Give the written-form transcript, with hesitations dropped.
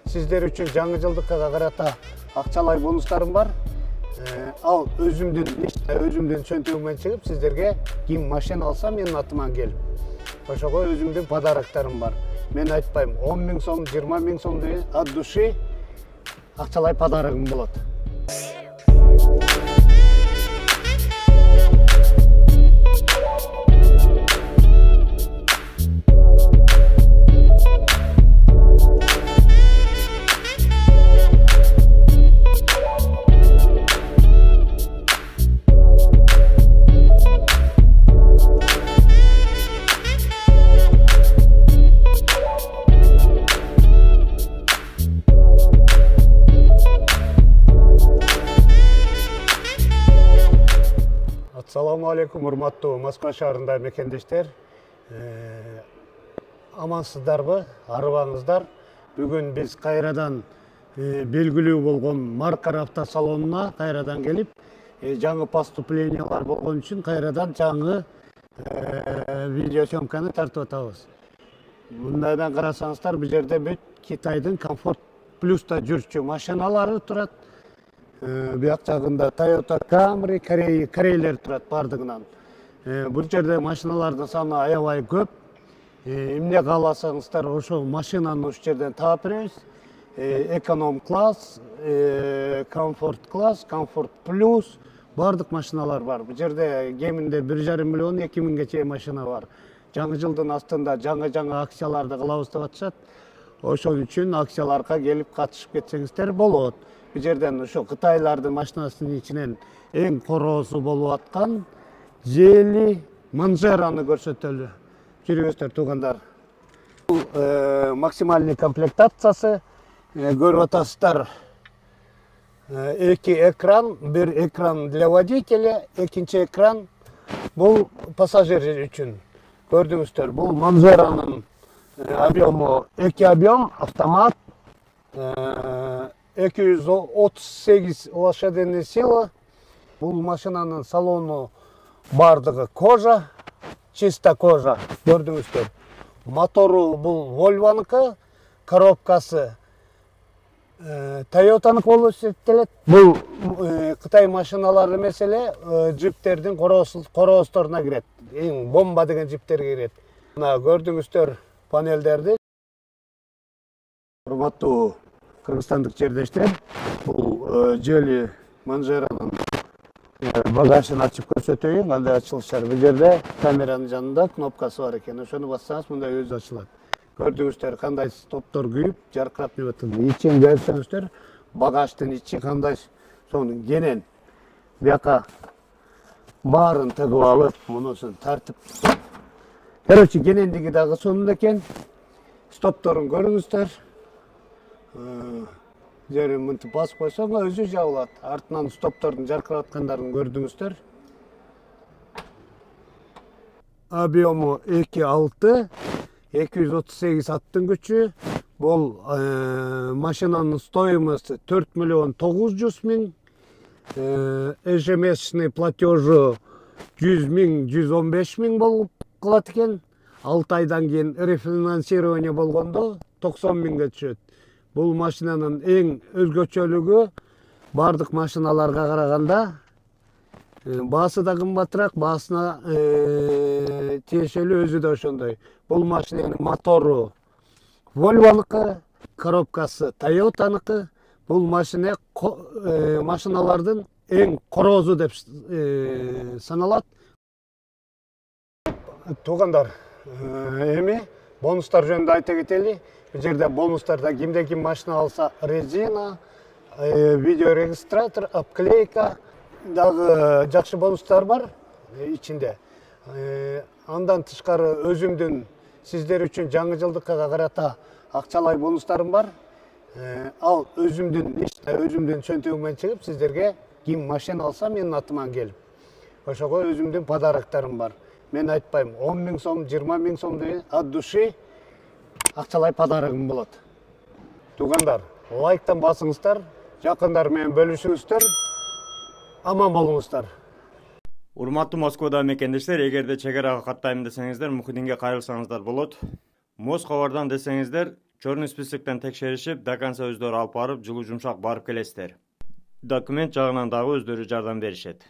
Sizler üçün жаңы жылдыкка карата акчалай бонустарым бар. Ал өзүмдүн чөнтөгүмөн чыгып, сиздерге ким машина алса менин атыман келип. Ошого өзүмдүн подароктарым бар. Мен айтпайм, 10 000 сом, 20 000 сом деген от души акчалай подарогум болот. Assalamu alaikum, урматтуу Москва шаарында мекендештер. Амансыздарбы, арыбаңыздар. Бүгүн биз кайрадан белгилүү болгон Маркар автосалонуна кайрадан келип, жаңы поступлениялар болгон үчүн кайрадан жаңы видеосъемканы тартып атабыз. Мындайдан карасаңыздар, бул жерде бүт Китайдын Комфорт Плюста жүрчү машиналары турат. Бияк жагында Toyota Camry, Корейлер турат бардыгынан. Бул жерде машиналардын саны аябай көп. Эмне кааласаңыздар, ошол машинаны ушул жерден таап беребиз. Эконом класс, комфорт класс, комфорт плюс бардык машиналар бар. Бул жерде кеминде 1,5 миллион 2 миңге чейин машина бар. Жаңы жылдын астында жаңы акцияларды кылабыз деп атышат. Ошол үчүн акцияларга келип катышып кетсеңиздер болот. Бул жерден ошо Кытайлардын машинасынын ичинен эң короосу болуп аткан Geely Manzera'ны көрсөтөлү. Жүрүңүздөр туугандар. Бул максимальный комплектациясы. Көрүп атасыздар. 2 экран, бир экран для водителя, экинчи экран бул пассажир үчүн. Көрдүңүздөр, бул Manzera'нын объему 2 объем, автомат. 238 лошадиный сила. Бул машинанын салону бардыгы кожа, чиста кожа. Көрдүңүздөр. Мотору бул Volvo'нуку, коробкасы Toyota'ныкы болуп эсептелет. Бул Кытай машиналары эмес эле, джиптердин короосторуна кирет. Эң бомба деген джиптерге кирет. Мына көрдүңүздөр панелдерди. Урматтуу кыргызстандык жердештер, бул Geely Manzera'нын багажын ачып көрсөтөйүн, кандай ачылышар. Бул жерде камеранын жанында кнопкасы бар экен. Ошону бассаңыз мындай өзү ачылат. Көрдүңүздөр кандай стоптор күйүп, жаркырап туруп атат. Ичин көрсөңүздөр, багаждын ичи кандай сонун кенен. Бияка баарын тыгып алып, мунусун тартып. Короче, кенендиги дагы сонун экен. Стопторун көрүңүздөр. Жерин мынтип басып койсоң, өзү жабылат. Артынан стоптордун жаркырап аткандарын көрдүңүздөр. Объему 2.6, 238 аттын күчү. Бул машинанын стоимости 4 миллион 900 000. Ежемесячный платежу 100 000, 115 000 болуп калат экен. 6 айдан кийин рефинансирование болгондо 90 000ге түшөт. Бул машинанын эң өзгөчөлүгү бардык машиналарга караганда баасы да кымбатыраак, баасына тиешелүү өзү да ошондой. Бул машинанын мотору Volvo'нуку, коробкасы Toyota'ныкы. Бул машина машиналардын эң короозу деп саналат. Туугандар, эми бонустар жөнүндө айта кетели. Бул жерде бонустарда кимде ким машина алса, резина, видеорегистратор, обклейка, дагы жакшы бонустар бар ичинде. Андан тышкары өзүмдүн сиздер үчүн жаңы жылдыкка карата акчалай бонустарым бар. Ал өзүмдүн чөнтөгүмөн чыгып, сиздерге ким машина алса менин атыман келип. Ошого өзүмдүн подароктарым бар. Мен айтпайм, 10 000 сом, 20 000 сом деген от души акчалай подарогум болот. Туугандар, лайктан басыңыздар, жакындар менен бөлүшүңүздөр. Аман болуңуздар. Урматтуу Москвада мекендештер, эгерде чек арага каттайм десеңиздер, Мухиддинге кайрылсаңыздар болот. Москвадан десеңиздер, Чорный списоктон текшеришип, до конца өздөрү алып барып, жылуу жумшак барып келесиздер. Документ жагынан дагы өздөрү жардам беришет.